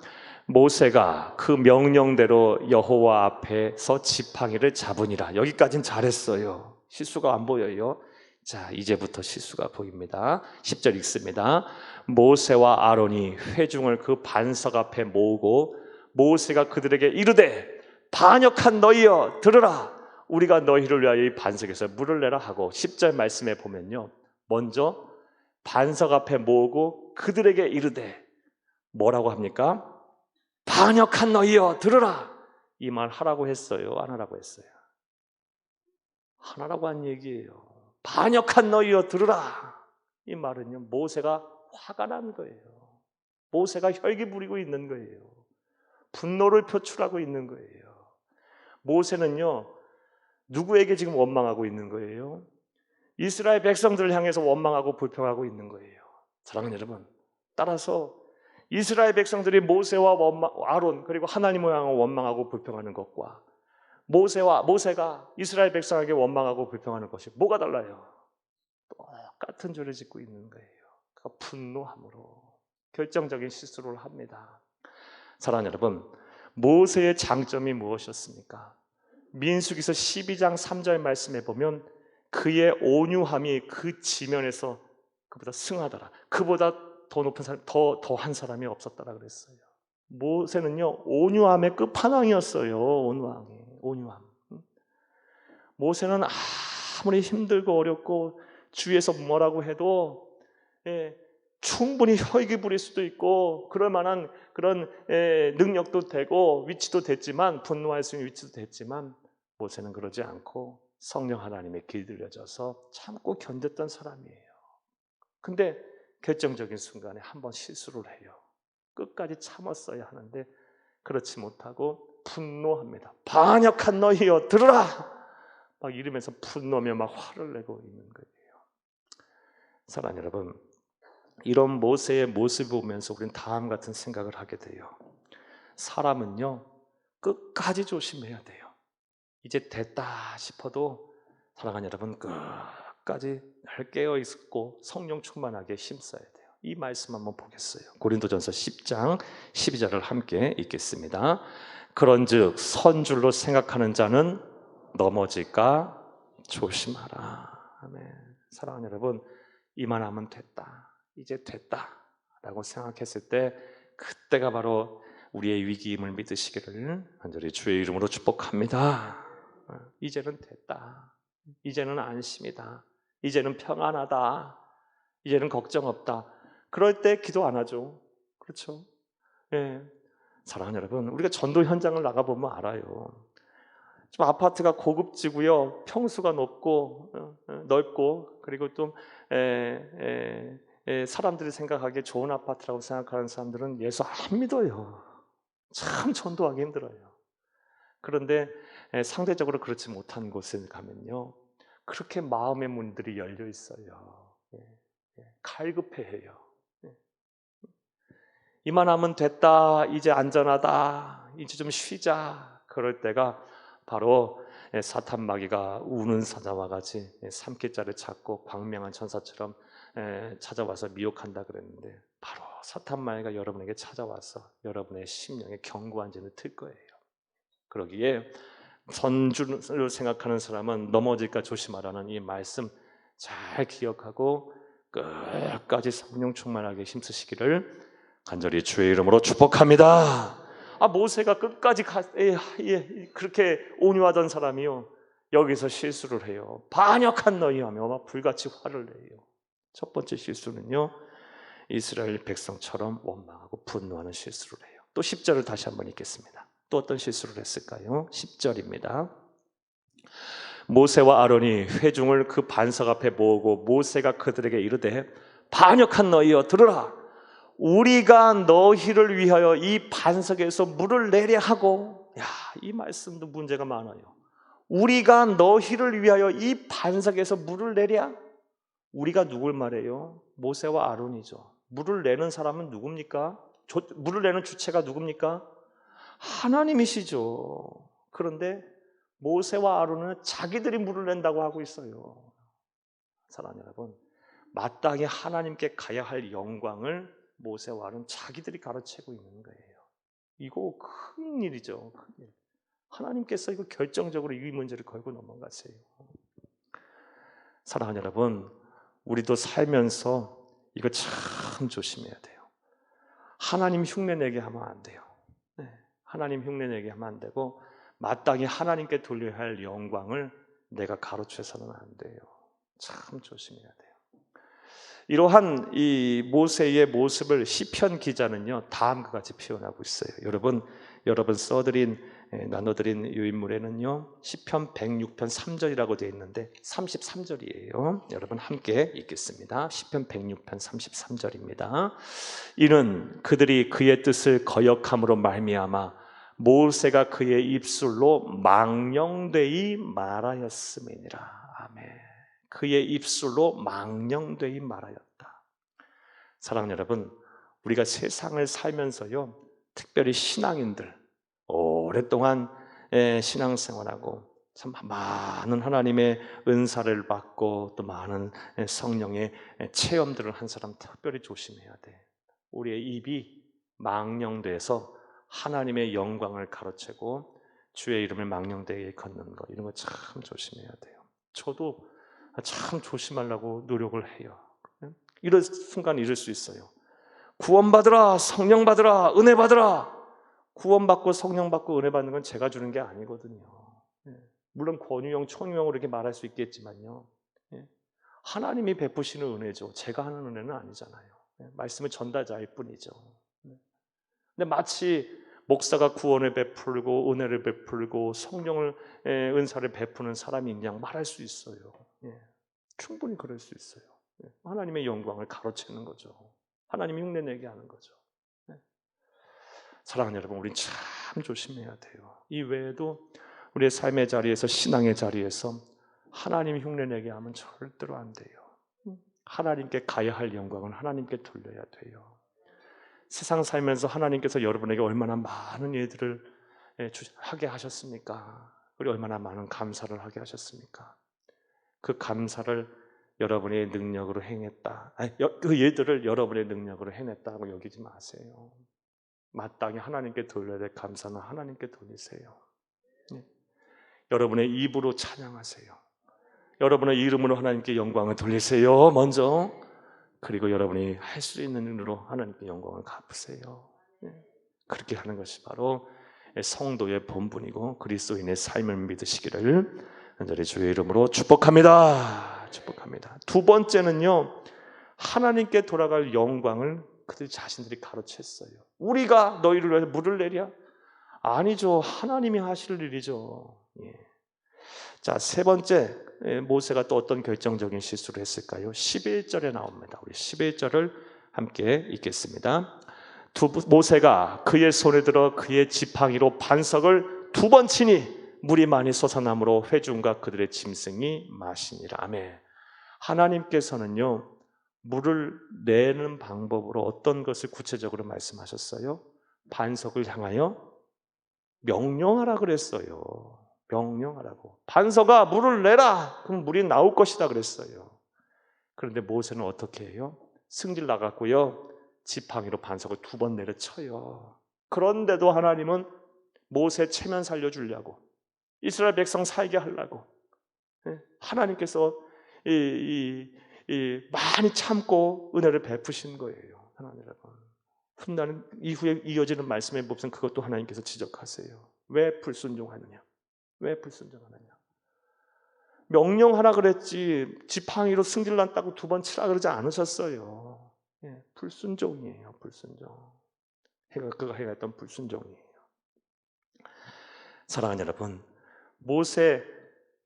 모세가 그 명령대로 여호와 앞에서 지팡이를 잡으니라. 여기까지는 잘했어요. 실수가 안 보여요. 자, 이제부터 실수가 보입니다. 10절 읽습니다. 모세와 아론이 회중을 그 반석 앞에 모으고 모세가 그들에게 이르되 반역한 너희여 들으라. 우리가 너희를 위하여 이 반석에서 물을 내라 하고 10절 말씀에 보면요, 먼저 반석 앞에 모으고 그들에게 이르되 뭐라고 합니까? 반역한 너희여 들으라. 이 말 하라고 했어요? 안 하라고 했어요? 하라고 한 얘기예요. 반역한 너희여 들으라. 이 말은요, 모세가 화가 난 거예요. 모세가 혈기 부리고 있는 거예요. 분노를 표출하고 있는 거예요. 모세는요, 누구에게 지금 원망하고 있는 거예요? 이스라엘 백성들을 향해서 원망하고 불평하고 있는 거예요. 사랑하는 여러분, 따라서 이스라엘 백성들이 모세와 아론 그리고 하나님을 향해 원망하고 불평하는 것과 모세가 이스라엘 백성에게 원망하고 불평하는 것이 뭐가 달라요? 똑같은 죄를 짓고 있는 거예요. 그러니까 분노함으로 결정적인 실수를 합니다. 사랑하는 여러분, 모세의 장점이 무엇이었습니까? 민수기서 12장 3절 말씀에 보면 그의 온유함이 그 지면에서 그보다 승하더라. 그보다 더 높은 사람, 더한 사람이 없었더라 그랬어요. 모세는요, 온유함의 끝판왕이었어요. 온유함. 모세는 아무리 힘들고 어렵고 주위에서 뭐라고 해도 충분히 혈기 부릴 수도 있고 그럴 만한 그런 능력도 되고 위치도 됐지만, 분노할 수 있는 위치도 됐지만, 모세는 그러지 않고 성령 하나님의 길들여져서 참고 견뎠던 사람이에요. 근데 결정적인 순간에 한번 실수를 해요. 끝까지 참았어야 하는데 그렇지 못하고 분노합니다. 반역한 너희여 들으라. 막 이러면서 분노하며 막 화를 내고 있는 거예요. 사랑하는 여러분, 이런 모세의 모습을 보면서 우리는 다음 같은 생각을 하게 돼요. 사람은요, 끝까지 조심해야 돼요. 이제 됐다 싶어도 사랑하는 여러분, 끝까지 늘 깨어있고 성령 충만하게 힘써야 돼요. 이 말씀 한번 보겠어요. 고린도전서 10장 12절을 함께 읽겠습니다. 그런즉 선줄로 생각하는 자는 넘어질까 조심하라. 아멘. 사랑하는 여러분, 이만하면 됐다, 이제 됐다 라고 생각했을 때 그때가 바로 우리의 위기임을 믿으시기를 간절히 주의 이름으로 축복합니다. 이제는 됐다, 이제는 안심이다, 이제는 평안하다, 이제는 걱정 없다. 그럴 때 기도 안 하죠. 그렇죠? 예. 사랑하는 여러분, 우리가 전도 현장을 나가보면 알아요. 좀 아파트가 고급지고요, 평수가 넓고 그리고 좀 사람들이 생각하기에 좋은 아파트라고 생각하는 사람들은 예수 안 믿어요. 참 전도하기 힘들어요. 그런데 상대적으로 그렇지 못한 곳에 가면요, 그렇게 마음의 문들이 열려 있어요. 갈급해해요. 이만하면 됐다, 이제 안전하다, 이제 좀 쉬자. 그럴 때가 바로 사탄 마귀가 우는 사자와 같이 삼킬자를 찾고 광명한 천사처럼 찾아와서 미혹한다 그랬는데, 바로 사탄 마귀가 여러분에게 찾아와서 여러분의 심령에 견고한 진을 틀 거예요. 그러기에 선주를 생각하는 사람은 넘어질까 조심하라는 이 말씀 잘 기억하고 끝까지 성령 충만하게 힘쓰시기를 간절히 주의 이름으로 축복합니다. 모세가 끝까지 그렇게 온유하던 사람이요, 여기서 실수를 해요. 반역한 너희 하며 막 불같이 화를 내요. 첫 번째 실수는요, 이스라엘 백성처럼 원망하고 분노하는 실수를 해요. 또 10절을 다시 한번 읽겠습니다. 또 어떤 실수를 했을까요? 10절입니다. 모세와 아론이 회중을 그 반석 앞에 모으고 모세가 그들에게 이르되 반역한 너희여 들으라. 우리가 너희를 위하여 이 반석에서 물을 내려 하고 이 말씀도 문제가 많아요. 우리가 너희를 위하여 이 반석에서 물을 내랴? 우리가 누굴 말해요? 모세와 아론이죠. 물을 내는 사람은 누굽니까? 물을 내는 주체가 누굽니까? 하나님이시죠. 그런데 모세와 아론은 자기들이 물을 낸다고 하고 있어요. 사랑하는 여러분, 마땅히 하나님께 가야 할 영광을 모세와 아론 자기들이 가로채고 있는 거예요. 이거 큰 일이죠. 큰 일. 하나님께서 이거 결정적으로 이 문제를 걸고 넘어가세요. 사랑하는 여러분, 우리도 살면서 이거 참 조심해야 돼요. 하나님 흉내내게 하면 안 돼요. 하나님 흉내내게 하면 안 되고 마땅히 하나님께 돌려야 할 영광을 내가 가로채서는 안 돼요. 참 조심해야 돼요. 이러한 이 모세의 모습을 시편 기자는요 다음과 같이 표현하고 있어요. 여러분 써드린 나눠드린 이 인물에는요 시편 106편 3절이라고 되어 있는데 33절이에요. 여러분 함께 읽겠습니다. 시편 106편 33절입니다. 이는 그들이 그의 뜻을 거역함으로 말미암아 모세가 그의 입술로 망령되이 말하였음이니라. 아멘. 그의 입술로 망령되이 말하였다. 사랑하는 여러분, 우리가 세상을 살면서요 특별히 신앙인들 오랫동안 신앙생활하고 참 많은 하나님의 은사를 받고 또 많은 성령의 체험들을 한 사람 특별히 조심해야 돼. 우리의 입이 망령돼서 하나님의 영광을 가로채고 주의 이름을 망령되게 걷는 거, 이런 거 참 조심해야 돼요. 저도 참 조심하려고 노력을 해요. 이런 순간 이럴 수 있어요. 구원받으라, 성령 받으라, 은혜 받으라. 구원받고 성령 받고 은혜 받는 건 제가 주는 게 아니거든요. 물론 권유형, 총유형으로 이렇게 말할 수 있겠지만요, 하나님이 베푸시는 은혜죠. 제가 하는 은혜는 아니잖아요. 말씀의 전달자일 뿐이죠. 근데 마치 목사가 구원을 베풀고 은혜를 베풀고 성령을 은사를 베푸는 사람인 양 말할 수 있어요. 충분히 그럴 수 있어요. 하나님의 영광을 가로채는 거죠. 하나님이 흉내내게 하는 거죠. 사랑하는 여러분, 우린 참 조심해야 돼요. 이 외에도 우리의 삶의 자리에서, 신앙의 자리에서 하나님 흉내내게 하면 절대로 안 돼요. 하나님께 가야 할 영광은 하나님께 돌려야 돼요. 세상 살면서 하나님께서 여러분에게 얼마나 많은 일들을 하게 하셨습니까? 그리고 얼마나 많은 감사를 하게 하셨습니까? 그 감사를 여러분의 능력으로 행했다. 그 일들을 여러분의 능력으로 해냈다고 여기지 마세요. 마땅히 하나님께 돌려야 될 감사는 하나님께 돌리세요. 여러분의 입으로 찬양하세요. 여러분의 이름으로 하나님께 영광을 돌리세요. 먼저. 그리고 여러분이 할 수 있는 일로 하나님께 영광을 갚으세요. 그렇게 하는 것이 바로 성도의 본분이고 그리스도인의 삶을 믿으시기를 간절히 주의 이름으로 축복합니다. 축복합니다. 두 번째는요, 하나님께 돌아갈 영광을 그들 자신들이 가로챘어요. 우리가 너희를 위해서 물을 내랴? 아니죠. 하나님이 하실 일이죠. 자, 세 번째, 모세가 또 어떤 결정적인 실수를 했을까요? 11절에 나옵니다. 우리 11절을 함께 읽겠습니다. 모세가 그의 손에 들어 그의 지팡이로 반석을 2번 치니 물이 많이 솟아나므로 회중과 그들의 짐승이 마시니라. 아멘. 하나님께서는요 물을 내는 방법으로 어떤 것을 구체적으로 말씀하셨어요? 반석을 향하여 명령하라 그랬어요. 명령하라고. 반석아 물을 내라. 그럼 물이 나올 것이다 그랬어요. 그런데 모세는 어떻게 해요? 승질 나갔고요 지팡이로 반석을 2번 내려쳐요. 그런데도 하나님은 모세 체면 살려주려고, 이스라엘 백성 살게 하려고 하나님께서 많이 참고 은혜를 베푸신 거예요. 하나님 여러분, 훗날 이후에 이어지는 말씀에 보면 그것도 하나님께서 지적하세요. 왜 불순종하느냐? 왜 불순종하느냐? 명령하라 그랬지 지팡이로 승질났다고 2번 치라 그러지 않으셨어요. 불순종이에요. 불순종. 그가 행했던 불순종이에요. 사랑하는 여러분, 모세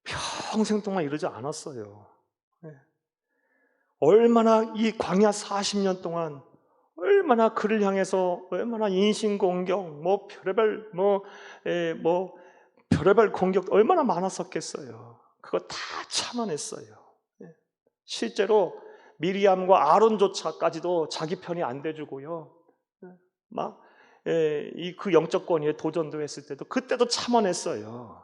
평생 동안 이러지 않았어요. 얼마나 이 광야 40년 동안 얼마나 그를 향해서 얼마나 인신공격, 별의별 공격 얼마나 많았었겠어요. 그거 다 참아냈어요. 실제로 미리암과 아론조차까지도 자기 편이 안 돼주고요. 그 영적 권위에 도전도 했을 때도 그때도 참아냈어요.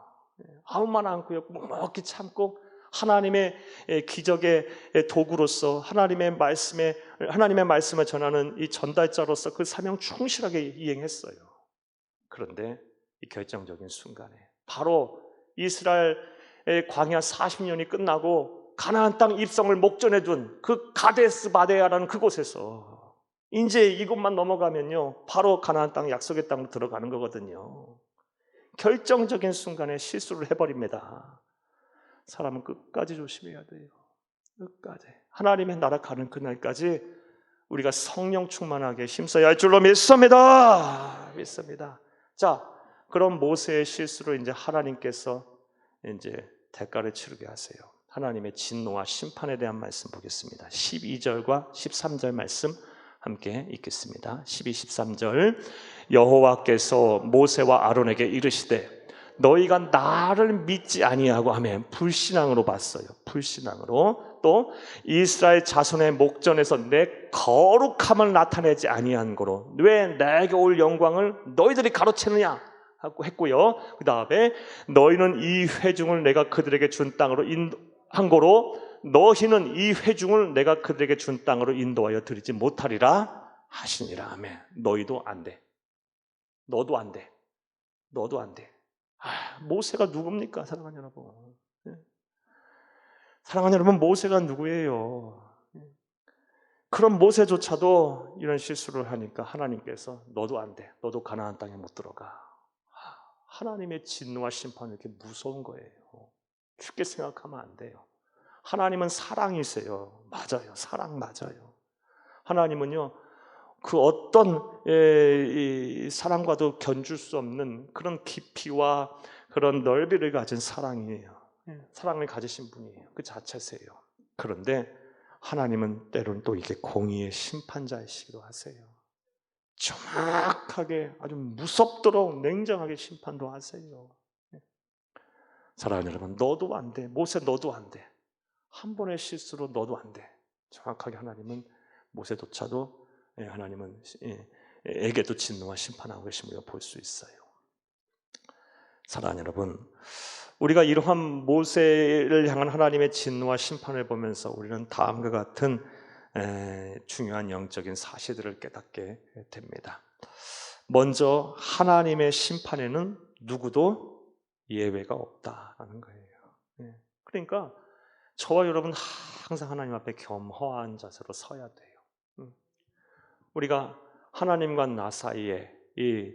아무 말 않고요. 묵묵히 참고 하나님의 기적의 도구로서 하나님의 말씀을 전하는 이 전달자로서 그 사명 충실하게 이행했어요. 그런데 이 결정적인 순간에 바로 이스라엘의 광야 40년이 끝나고 가나안 땅 입성을 목전에 둔 그 가데스 바네아라는 그곳에서 이제 이곳만 넘어가면요 바로 가나안 땅 약속의 땅으로 들어가는 거거든요. 결정적인 순간에 실수를 해버립니다. 사람은 끝까지 조심해야 돼요. 끝까지. 하나님의 나라 가는 그날까지 우리가 성령 충만하게 힘써야 할 줄로 믿습니다. 자, 그럼 모세의 실수로 이제 하나님께서 이제 대가를 치르게 하세요. 하나님의 진노와 심판에 대한 말씀 보겠습니다. 12절과 13절 말씀 함께 읽겠습니다. 12, 13절 여호와께서 모세와 아론에게 이르시되 너희가 나를 믿지 아니하고 하면 불신앙으로 봤어요. 불신앙으로. 또 이스라엘 자손의 목전에서 내 거룩함을 나타내지 아니한 거로 왜 내게 올 영광을 너희들이 가로채느냐 하고 했고요. 그 다음에 너희는 이 회중을 내가 그들에게 준 땅으로 한 거로 너희는 이 회중을 내가 그들에게 준 땅으로 인도하여 드리지 못하리라 하시니라 하며 너희도 안 돼. 너도 안 돼. 너도 안 돼. 모세가 누굽니까? 사랑하는 여러분. 사랑하는 여러분, 모세가 누구예요? 그런 모세조차도 이런 실수를 하니까 하나님께서 너도 안 돼. 너도 가나안 땅에 못 들어가. 하나님의 진노와 심판은 이렇게 무서운 거예요. 쉽게 생각하면 안 돼요. 하나님은 사랑이세요. 맞아요. 사랑 맞아요. 하나님은요 그 어떤 사랑과도 견줄 수 없는 그런 깊이와 그런 넓이를 가진 사랑이에요. 사랑을 가지신 분이에요. 그 자체세요. 그런데 하나님은 때로는 또 이게 공의의 심판자이시기도 하세요. 정확하게 아주 무섭도록 냉정하게 심판도 하세요. 사랑하는 여러분, 너도 안 돼. 모세 너도 안 돼. 한 번의 실수로 너도 안 돼. 정확하게 하나님은 모세조차도 하나님은 에게도 진노와 심판하고 계심을 볼 수 있어요. 사랑하는 여러분, 우리가 이러한 모세를 향한 하나님의 진노와 심판을 보면서 우리는 다음과 같은 중요한 영적인 사실들을 깨닫게 됩니다. 먼저 하나님의 심판에는 누구도 예외가 없다라는 거예요. 그러니까 저와 여러분 항상 하나님 앞에 겸허한 자세로 서야 돼요. 우리가 하나님과 나 사이에 이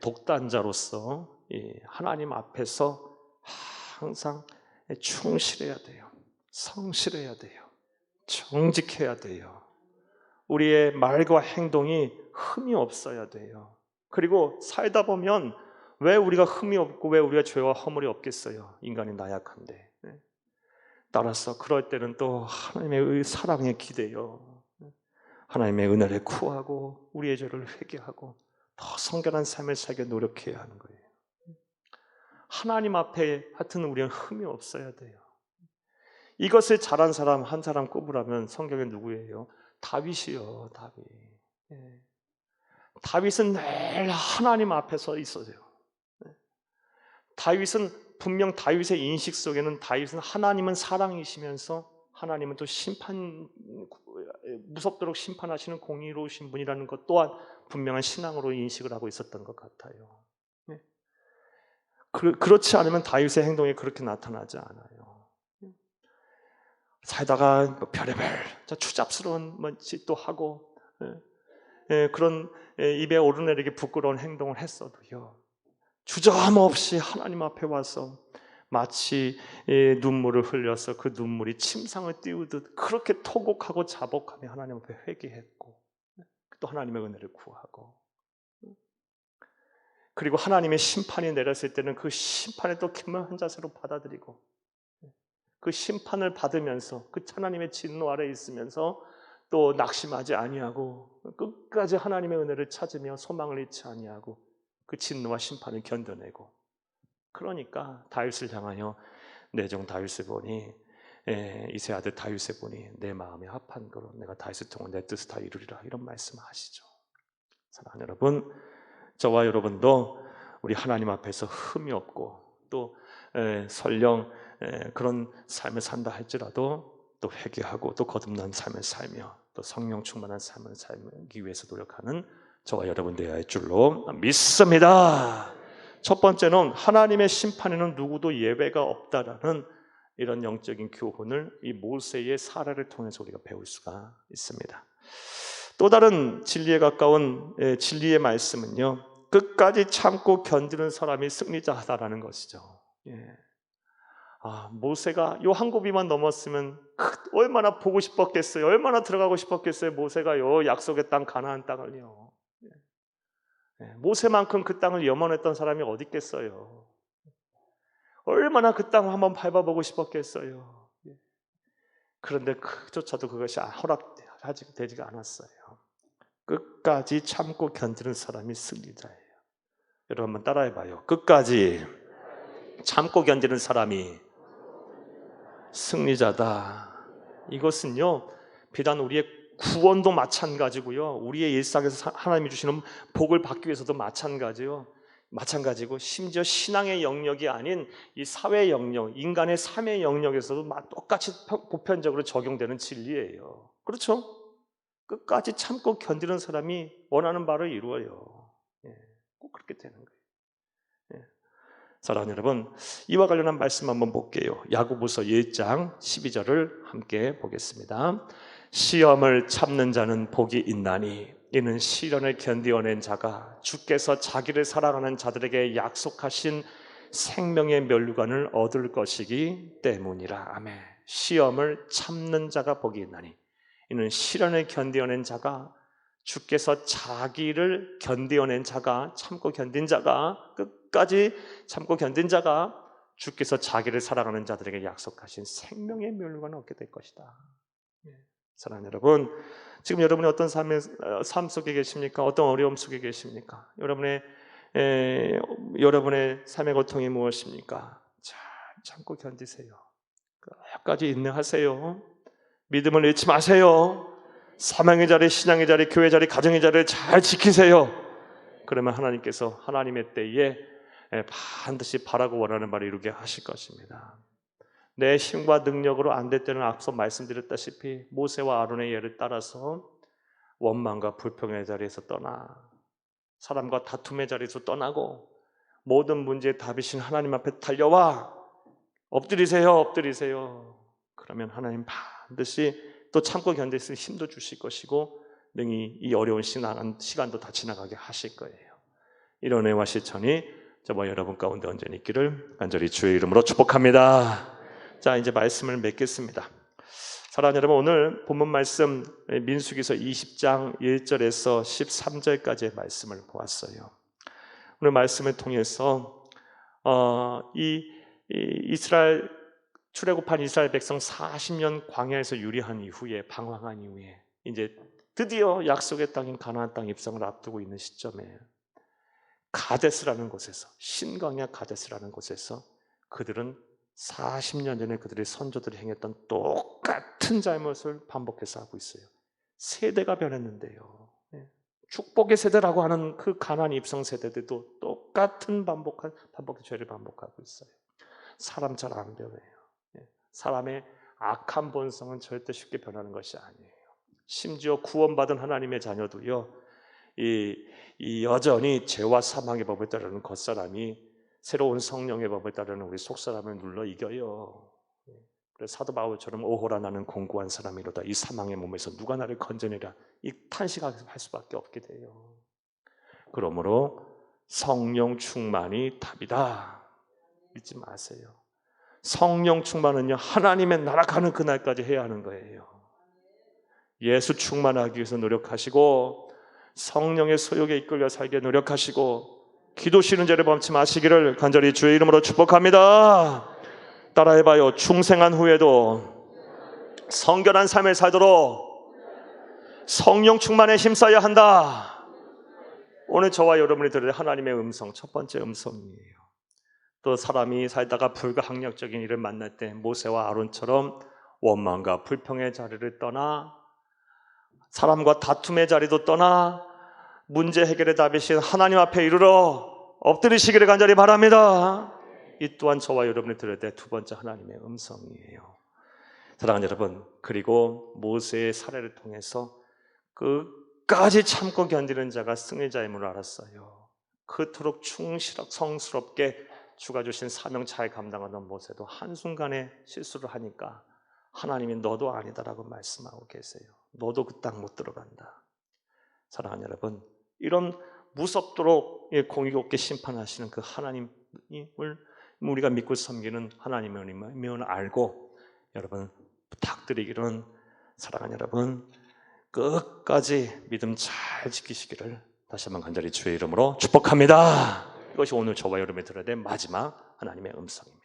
독단자로서 하나님 앞에서 항상 충실해야 돼요. 성실해야 돼요. 정직해야 돼요. 우리의 말과 행동이 흠이 없어야 돼요. 그리고 살다 보면 왜 우리가 흠이 없고 왜 우리가 죄와 허물이 없겠어요? 인간이 나약한데. 따라서 그럴 때는 또 하나님의 사랑에 기대요. 하나님의 은혜를 구하고 우리의 죄를 회개하고 더 성결한 삶을 살게 노력해야 하는 거예요. 하나님 앞에 하여튼 우리는 흠이 없어야 돼요. 이것을 잘한 사람 한 사람 꼽으라면 성경에 누구예요? 다윗이요. 다윗. 다윗은 늘 하나님 앞에 서 있어요. 다윗은 분명 다윗의 인식 속에는 다윗은 하나님은 사랑이시면서 하나님은 또 무섭도록 심판하시는 공의로우신 분이라는 것 또한 분명한 신앙으로 인식을 하고 있었던 것 같아요. 그렇지 않으면 다윗의 행동이 그렇게 나타나지 않아요. 살다가 별의별 추잡스러운 짓도 하고 그런 입에 오르내리게 부끄러운 행동을 했어도요, 주저함없이 하나님 앞에 와서 마치 눈물을 흘려서 그 눈물이 침상을 띄우듯 그렇게 토곡하고 자복하며 하나님 앞에 회개했고 또 하나님의 은혜를 구하고, 그리고 하나님의 심판이 내렸을 때는 그 심판에 또 겸허한 자세로 받아들이고 그 심판을 받으면서 그 하나님의 진노 아래 있으면서 또 낙심하지 아니하고 끝까지 하나님의 은혜를 찾으며 소망을 잃지 아니하고 그 진노와 심판을 견뎌내고, 그러니까 다윗을 향하여 내 종 다윗을 보니, 이세 아들 다윗을 보니 내 마음에 합한 거로 내가 다윗을 통해 내 뜻을 다 이루리라, 이런 말씀을 하시죠. 사랑하는 여러분, 저와 여러분도 우리 하나님 앞에서 흠이 없고 또 설령 그런 삶을 산다 할지라도 또 회개하고 또 거듭난 삶을 살며 또 성령 충만한 삶을 살기 위해서 노력하는 저와 여러분 되어야 할 줄로 믿습니다. 첫 번째는 하나님의 심판에는 누구도 예외가 없다라는 이런 영적인 교훈을 이 모세의 사례를 통해서 우리가 배울 수가 있습니다. 또 다른 진리에 가까운 진리의 말씀은요, 끝까지 참고 견디는 사람이 승리자다라는 것이죠. 모세가 요 한 고비만 넘었으면 얼마나 보고 싶었겠어요. 얼마나 들어가고 싶었겠어요. 모세가 요 약속의 땅 가나안 땅을요. 모세만큼 그 땅을 염원했던 사람이 어디 있겠어요. 얼마나 그 땅을 한번 밟아보고 싶었겠어요. 그런데 그조차도 그것이 허락되지가 않았어요. 끝까지 참고 견디는 사람이 승리자예요. 여러분 한번 따라해봐요. 끝까지 참고 견디는 사람이 승리자다. 이것은요, 비단 우리의 구원도 마찬가지고요, 우리의 일상에서 하나님이 주시는 복을 받기 위해서도 마찬가지고 심지어 신앙의 영역이 아닌 이 사회 영역, 인간의 삶의 영역에서도 똑같이 보편적으로 적용되는 진리예요. 그렇죠? 끝까지 참고 견디는 사람이 원하는 바를 이루어요. 꼭 그렇게 되는 거예요. 사랑하는 여러분, 이와 관련한 말씀 한번 볼게요. 야고보서 1장 12절을 함께 보겠습니다. 시험을 참는 자는 복이 있나니 이는 시련을 견디어낸 자가 주께서 자기를 사랑하는 자들에게 약속하신 생명의 멸류관을 얻을 것이기 때문이라. 아멘. 시험을 참는 자가 복이 있나니 이는 시련을 견디어낸 자가 주께서 자기를 견디어낸 자가, 참고 견딘 자가, 끝까지 참고 견딘 자가 주께서 자기를 사랑하는 자들에게 약속하신 생명의 멸류관을 얻게 될 것이다. 사랑하는 여러분, 지금 여러분이 어떤 삶 속에 계십니까? 어떤 어려움 속에 계십니까? 여러분의 삶의 고통이 무엇입니까? 잘 참고 견디세요. 끝까지 인내하세요. 믿음을 잃지 마세요. 사명의 자리, 신앙의 자리, 교회 자리, 가정의 자리를 잘 지키세요. 그러면 하나님께서 하나님의 때에 반드시 바라고 원하는 바를 이루게 하실 것입니다. 내 힘과 능력으로 안 될 때는 앞서 말씀드렸다시피 모세와 아론의 예를 따라서 원망과 불평의 자리에서 떠나 사람과 다툼의 자리에서 떠나고 모든 문제의 답이신 하나님 앞에 달려와 엎드리세요. 그러면 하나님 반드시 또 참고 견딜 수 있는 힘도 주실 것이고 능히 이 어려운 시간도 다 지나가게 하실 거예요. 이런 은혜와 실천이 저와 여러분 가운데 언제나 있기를 간절히 주의 이름으로 축복합니다. 자, 이제 말씀을 맺겠습니다. 사랑하는 여러분, 오늘 본문 말씀 민수기서 20장 1절에서 13절까지의 말씀을 보았어요. 오늘 말씀을 통해서 이스라엘 출애굽한 이스라엘 백성 40년 광야에서 유리한 이후에, 방황한 이후에 이제 드디어 약속의 땅인 가나안 땅 입성을 앞두고 있는 시점에 가데스라는 곳에서, 신광야 가데스라는 곳에서 그들은 40년 전에 그들의 선조들이 행했던 똑같은 잘못을 반복해서 하고 있어요. 세대가 변했는데요, 축복의 세대라고 하는 그 가나안 입성 세대들도 똑같은 반복의 죄를 반복하고 있어요. 사람 잘 안 변해요. 사람의 악한 본성은 절대 쉽게 변하는 것이 아니에요. 심지어 구원받은 하나님의 자녀도요, 이 여전히 죄와 사망의 법을 따르는 겉사람이 새로운 성령의 법을 따르는 우리 속사람을 눌러 이겨요. 그래서 사도 바울처럼 오호라 나는 공고한 사람이로다, 이 사망의 몸에서 누가 나를 건져내랴, 이 탄식할 수밖에 없게 돼요. 그러므로 성령 충만이 답이다. 잊지 마세요. 성령 충만은요, 하나님의 나라 가는 그날까지 해야 하는 거예요. 예수 충만하기 위해서 노력하시고 성령의 소욕에 이끌려 살게 노력하시고 기도 쉬는 죄를 범치 마시기를 간절히 주의 이름으로 축복합니다. 따라해봐요. 충생한 후에도 성결한 삶을 살도록 성령 충만에 힘써야 한다. 오늘 저와 여러분이 들을 하나님의 음성, 첫 번째 음성이에요. 또 사람이 살다가 불가항력적인 일을 만날 때 모세와 아론처럼 원망과 불평의 자리를 떠나 사람과 다툼의 자리도 떠나 문제 해결의 답이신 하나님 앞에 이르러 엎드리시기를 간절히 바랍니다. 이 또한 저와 여러분이 들을 때 두 번째 하나님의 음성이에요. 사랑하는 여러분, 그리고 모세의 사례를 통해서 끝까지 참고 견디는 자가 승리자임을 알았어요. 그토록 충실하고 성스럽게 주가 주신 사명 잘 감당하던 모세도 한순간에 실수를 하니까 하나님이 너도 아니다라고 말씀하고 계세요. 너도 그 땅 못 들어간다. 사랑하는 여러분, 이런 무섭도록 공의롭게 심판하시는 그 하나님을 우리가 믿고 섬기는 하나님을 알고 여러분 부탁드리기로는 사랑하는 여러분 끝까지 믿음 잘 지키시기를 다시 한번 간절히 주의 이름으로 축복합니다. 이것이 오늘 저와 여러분이 들어야 될 마지막 하나님의 음성입니다.